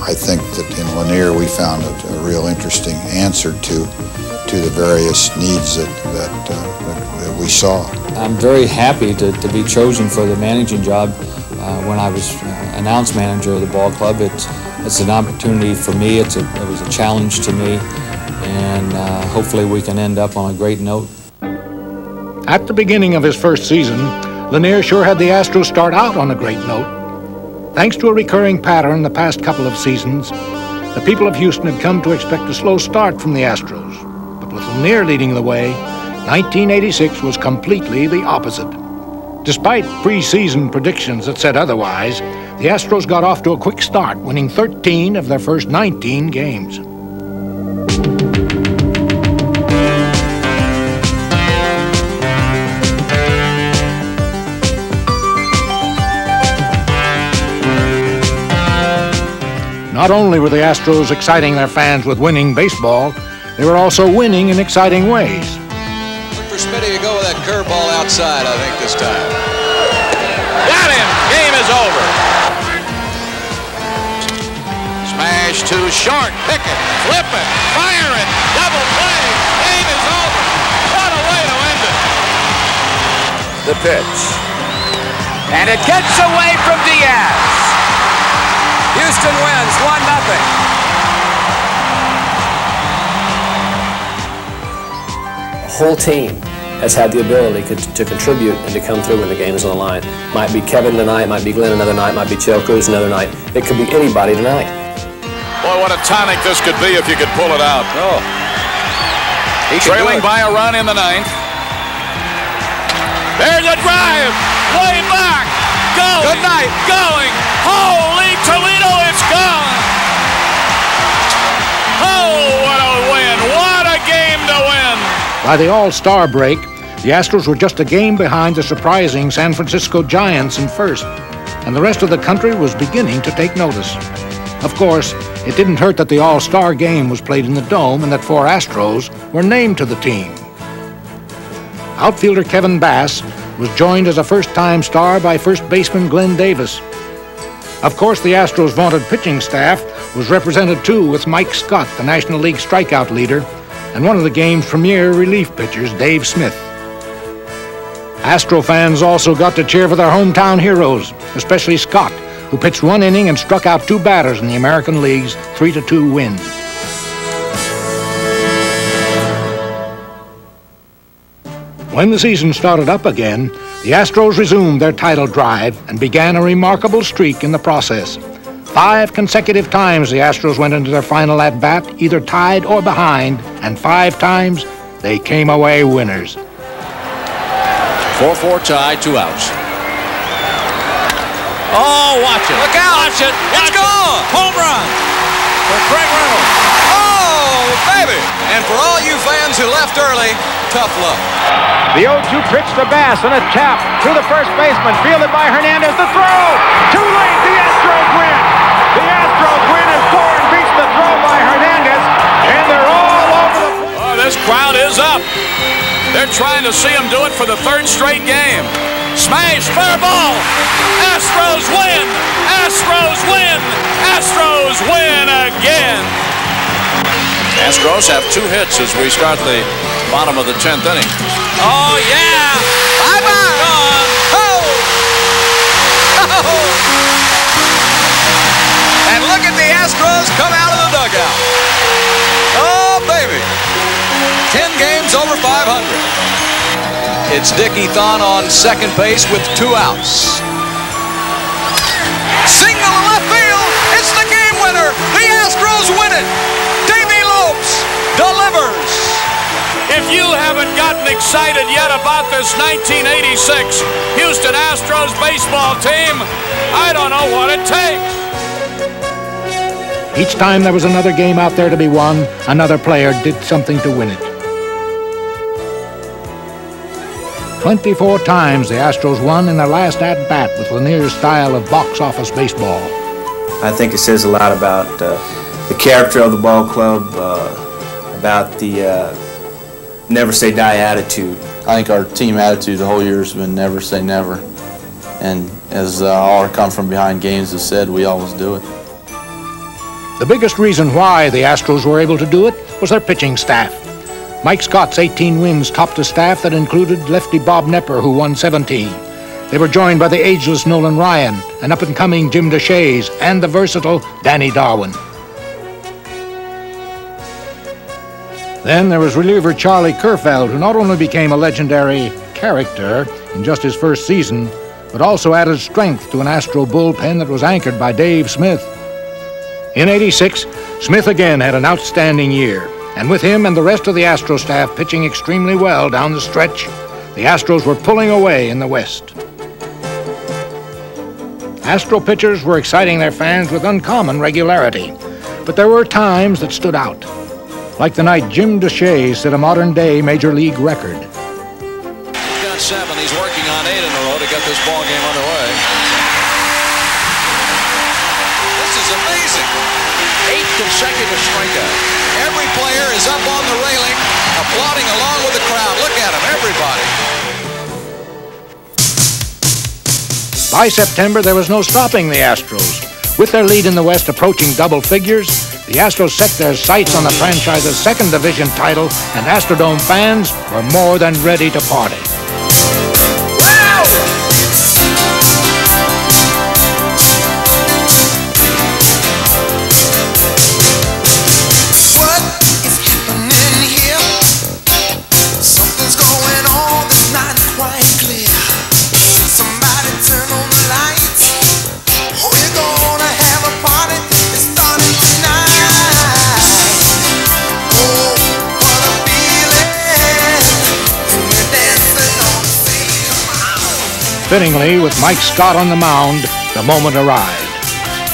I think that in Lanier we found a real interesting answer to the various needs that we saw. I'm very happy to be chosen for the managing job. When I was announced manager of the ball club, it's an opportunity for me. It was a challenge to me, and hopefully we can end up on a great note. At the beginning of his first season, Lanier sure had the Astros start out on a great note. Thanks to a recurring pattern the past couple of seasons, the people of Houston had come to expect a slow start from the Astros. But with Lanier leading the way, 1986 was completely the opposite. Despite preseason predictions that said otherwise, the Astros got off to a quick start, winning 13 of their first 19 games. Not only were the Astros exciting their fans with winning baseball, they were also winning in exciting ways. Look for Smitty to go with that curveball outside, I think, this time. Got him! Game is over. Smash to short. Pick it. Flip it. Fire it. Double play. Game is over. What a way to end it. The pitch. And it gets away from Diaz. Houston wins 1-0. The whole team has had the ability to contribute and to come through when the game is on the line. Might be Kevin tonight, might be Glenn another night, might be Chell Cruz another night. It could be anybody tonight. Boy, what a tonic this could be if you could pull it out. Oh. Trailing by a run in the ninth. There's a drive. Way back. Going. Good night. Going. Holy Toledo, it's gone. Oh, what a win! What a game to win! By the All-Star break, the Astros were just a game behind the surprising San Francisco Giants in first, and the rest of the country was beginning to take notice. Of course, it didn't hurt that the All-Star game was played in the Dome and that 4 Astros were named to the team. Outfielder Kevin Bass was joined as a first-time star by first baseman Glenn Davis. Of course, the Astros' vaunted pitching staff was represented too, with Mike Scott, the National League strikeout leader, and one of the game's premier relief pitchers, Dave Smith. Astro fans also got to cheer for their hometown heroes, especially Scott, who pitched 1 inning and struck out 2 batters in the American League's 3-2 win. When the season started up again, the Astros resumed their title drive and began a remarkable streak in the process. 5 consecutive times the Astros went into their final at-bat, either tied or behind, and 5 times they came away winners. 4-4 tie, 2 outs. Oh, watch it. Look out. Watch it. It's gone. Home run for Craig Reynolds. Oh, baby. And for all you fans who left early, tough luck. The 0-2 pitch to Bass and a tap to the first baseman, fielded by Hernandez. The throw. Too late. The Astros win. The Astros win as Thorne beats the throw by Hernandez, and they're all over the place. Oh, this crowd is up. They're trying to see him do it for the 3rd straight game. Smash, fair ball. Astros win. Astros win. Astros win again. Astros have 2 hits as we start the bottom of the 10th inning. Oh, yeah. Bye-bye. Gone. Oh. Oh. And look at the Astros come out of the dugout. Oh, baby. 10 games over 500. It's Dickie Thon on second base with 2 outs. Single to left field. It's the game winner. The Astros win it. Davey Lopes delivers. If you haven't gotten excited yet about this 1986 Houston Astros baseball team, I don't know what it takes. Each time there was another game out there to be won, another player did something to win it. 24 times the Astros won in their last at-bat with Lanier's style of box office baseball. I think it says a lot about the character of the ball club, about the never say die attitude. I think our team attitude the whole year has been never say never. And as all our come from behind games have said, we always do it. The biggest reason why the Astros were able to do it was their pitching staff. Mike Scott's 18 wins topped a staff that included lefty Bob Nepper, who won 17. They were joined by the ageless Nolan Ryan, an up-and-coming Jim DeShays, and the versatile Danny Darwin. Then there was reliever Charlie Kerfeld, who not only became a legendary character in just his first season, but also added strength to an Astro bullpen that was anchored by Dave Smith. In '86, Smith again had an outstanding year, and with him and the rest of the Astro staff pitching extremely well down the stretch, the Astros were pulling away in the West. Astro pitchers were exciting their fans with uncommon regularity, but there were times that stood out, like the night Jim DeShays set a modern-day Major League record. He's got 7. He's working on 8 in a row to get this ball game underway. This is amazing. 8 consecutive strikeouts. Every player is up on the railing, applauding along with the crowd. Look at them, everybody. By September, there was no stopping the Astros. With their lead in the West approaching double figures, the Astros set their sights on the franchise's second division title, and Astrodome fans were more than ready to party. Fittingly, with Mike Scott on the mound, the moment arrived.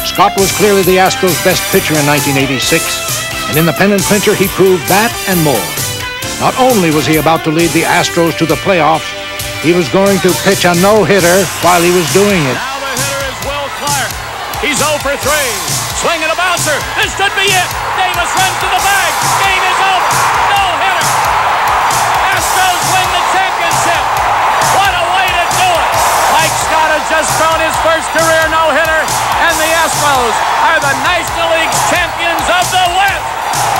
Scott was clearly the Astros' best pitcher in 1986, And in the pennant clincher, he proved that and more. Not only was he about to lead the Astros to the playoffs, he was going to pitch a no-hitter while he was doing it. Now the hitter is Will Clark. He's 0 for 3. Swinging a bouncer. This could be it. Davis runs to the bag. Game is over. No-hitter. Astros win the championship. What a way to do it. Mike Scott has just thrown his first career no-hitter, and the Astros are the National League's champions of the West.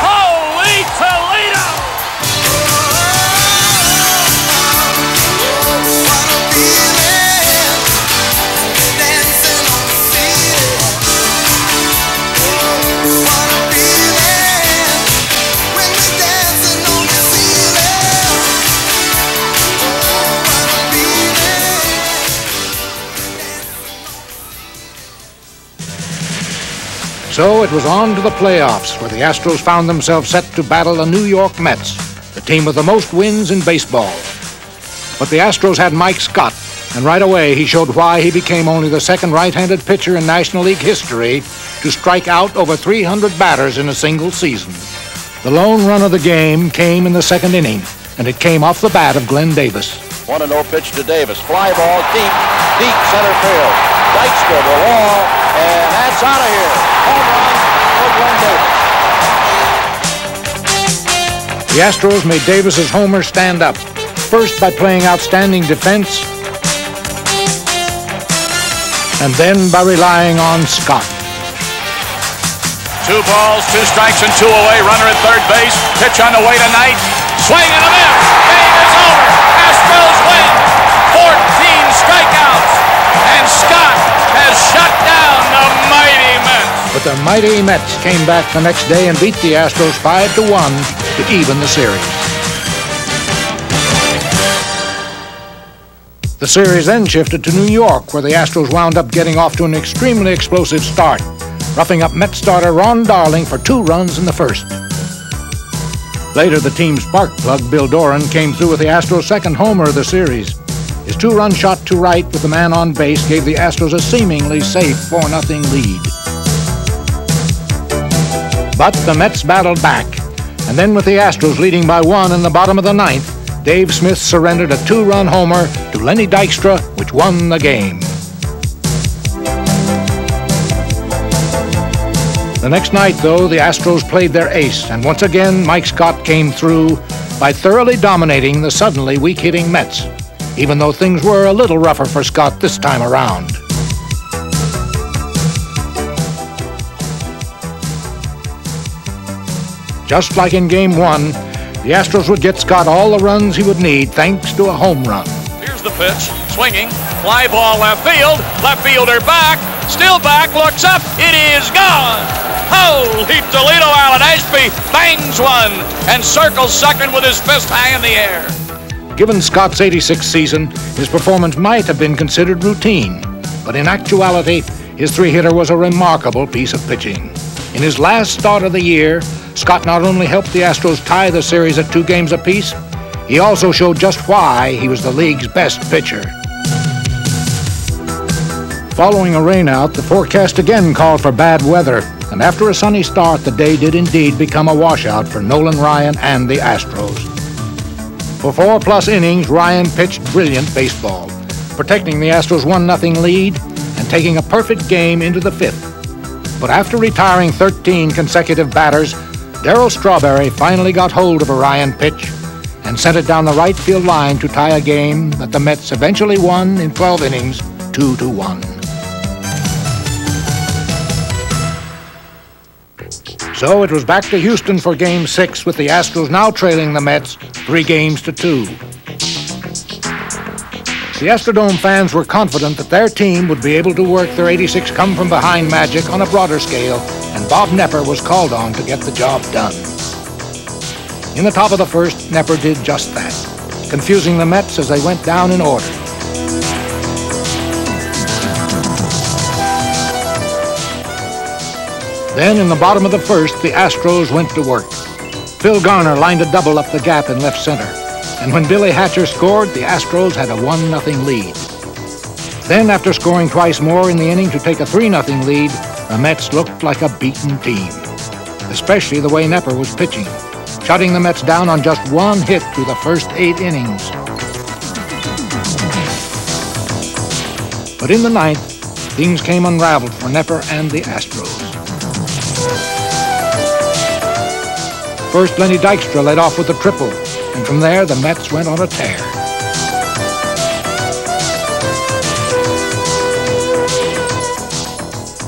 Holy Toledo! So it was on to the playoffs, where the Astros found themselves set to battle the New York Mets, the team with the most wins in baseball. But the Astros had Mike Scott, and right away he showed why he became only the second right-handed pitcher in National League history to strike out over 300 batters in a single season. The lone run of the game came in the second inning, and it came off the bat of Glenn Davis. 1-0 pitch to Davis. Fly ball deep center field. Dykstra the wall, and that's out of here. Home run for Glenn Davis. The Astros made Davis's homer stand up, first by playing outstanding defense, and then by relying on Scott. 2 balls, 2 strikes, and 2 away. Runner at third base. Pitch on the way tonight. Swing and a miss. Game is over. Astros win. 14 strikeouts. And Scott has shut down the mighty Mets. But the mighty Mets came back the next day and beat the Astros 5-1 to even the series. The series then shifted to New York, where the Astros wound up getting off to an extremely explosive start, roughing up Mets starter Ron Darling for 2 runs in the first. Later, the team's spark plug, Bill Doran, came through with the Astros' second homer of the series. His 2-run shot to right with the man on base gave the Astros a seemingly safe 4-0 lead. But the Mets battled back, and then with the Astros leading by 1 in the bottom of the 9th, Dave Smith surrendered a 2-run homer to Lenny Dykstra, which won the game. The next night, though, the Astros played their ace, and once again Mike Scott came through by thoroughly dominating the suddenly weak-hitting Mets, even though things were a little rougher for Scott this time around. Just like in Game 1, the Astros would get Scott all the runs he would need thanks to a home run. Here's the pitch, swinging, fly ball left fielder back, still back, looks up, it is gone! Holy Toledo, Alan Ashby bangs one and circles second with his fist high in the air. Given Scott's '86 season, his performance might have been considered routine, but in actuality, his 3-hitter was a remarkable piece of pitching. In his last start of the year, Scott not only helped the Astros tie the series at 2 games apiece, he also showed just why he was the league's best pitcher. Following a rainout, the forecast again called for bad weather, and after a sunny start, the day did indeed become a washout for Nolan Ryan and the Astros. For 4+ innings, Ryan pitched brilliant baseball, protecting the Astros' 1-0 lead and taking a perfect game into the 5th. But after retiring 13 consecutive batters, Darryl Strawberry finally got hold of a Ryan pitch and sent it down the right field line to tie a game that the Mets eventually won in 12 innings, 2-1. So it was back to Houston for Game 6, with the Astros now trailing the Mets 3-2. The Astrodome fans were confident that their team would be able to work their '86 come-from-behind magic on a broader scale, and Bob Knepper was called on to get the job done. In the top of the first, Knepper did just that, confusing the Mets as they went down in order. Then, in the bottom of the first, the Astros went to work. Phil Garner lined a double up the gap in left center, and when Billy Hatcher scored, the Astros had a 1-0 lead. Then, after scoring twice more in the inning to take a 3-0 lead, the Mets looked like a beaten team. especially the way Nepper was pitching, shutting the Mets down on just one hit through the first 8 innings. But in the 9th, things came unraveled for Nepper and the Astros. First, Lenny Dykstra led off with a triple, and from there, the Mets went on a tear.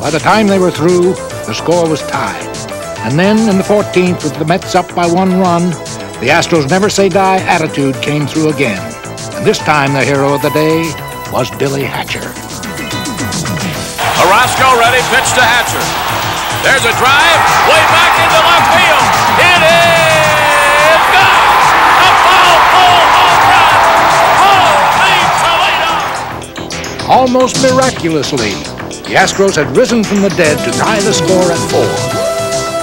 By the time they were through, the score was tied. And then, in the 14th, with the Mets up by 1 run, the Astros' never-say-die attitude came through again. And this time, the hero of the day was Billy Hatcher. Orozco ready, pitch to Hatcher. There's a drive, way back into left field. It is gone! A foul pole home run! Holy Toledo! Almost miraculously, the Astros had risen from the dead to tie the score at 4.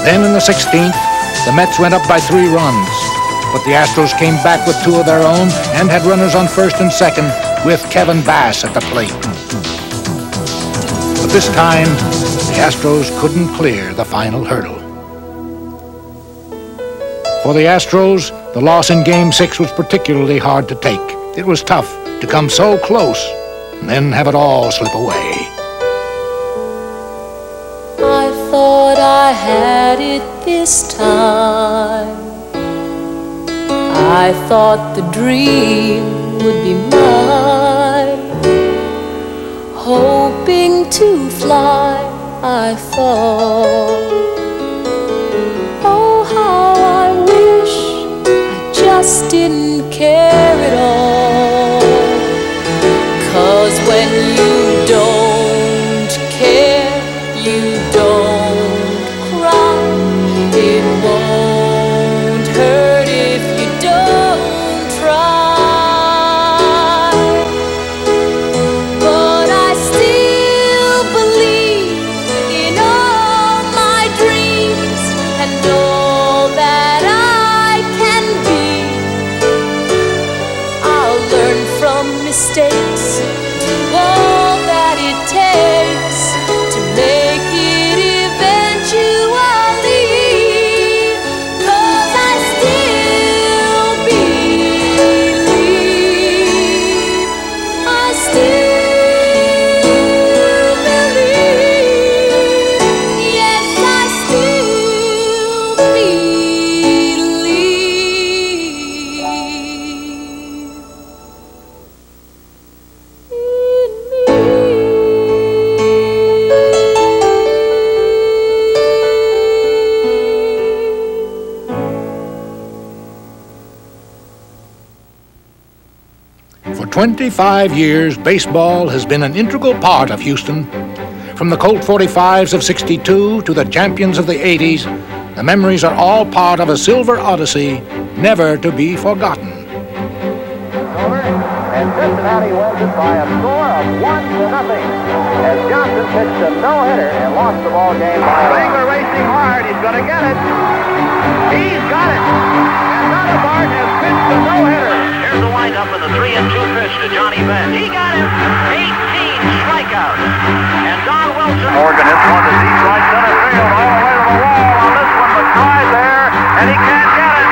Then in the 16th, the Mets went up by 3 runs. But the Astros came back with 2 of their own and had runners on first and second with Kevin Bass at the plate. But this time, the Astros couldn't clear the final hurdle. For the Astros, the loss in Game 6 was particularly hard to take. It was tough to come so close and then have it all slip away. I thought I had it this time. I thought the dream would be mine. Hoping to fly, I thought. Oh, how I wish I just didn't care at all. 'Cause when you don't care, you don't cry. It won't hurt if you don't try. But I still believe in all my dreams and all that I can be. I'll learn from mistakes, do all that it takes to make it eventually. 'Cause I still believe, I still believe, yes, I still believe. For 25 years, baseball has been an integral part of Houston. From the Colt 45s of '62 to the champions of the '80s, the memories are all part of a silver Odyssey never to be forgotten. And Cincinnati wins it by a score of 1-0 as Johnson pitched a no-hitter and lost the ball game by Spangler racing hard. He's going to get it. He's got it. And Notabart has pitched a no-hitter. Here's the windup in the 3-2 pitch to Johnny Bench. He got him. 18 strikeouts. And Don Wilson. Morgan hits one to deep right center field all the way to the wall on this one. McCoy there, and he can't get it.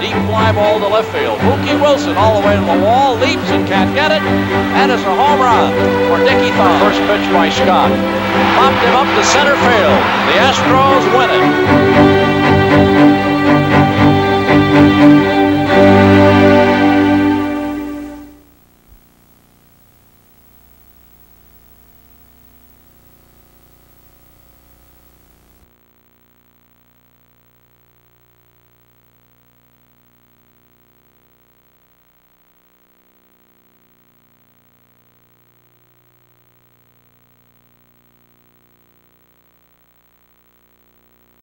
Deep fly ball to left field. Mookie Wilson all the way to the wall, leaps and can't get it, and it's a home run for Dickie Thon. First pitch by Scott. Popped him up to center field. The Astros win it.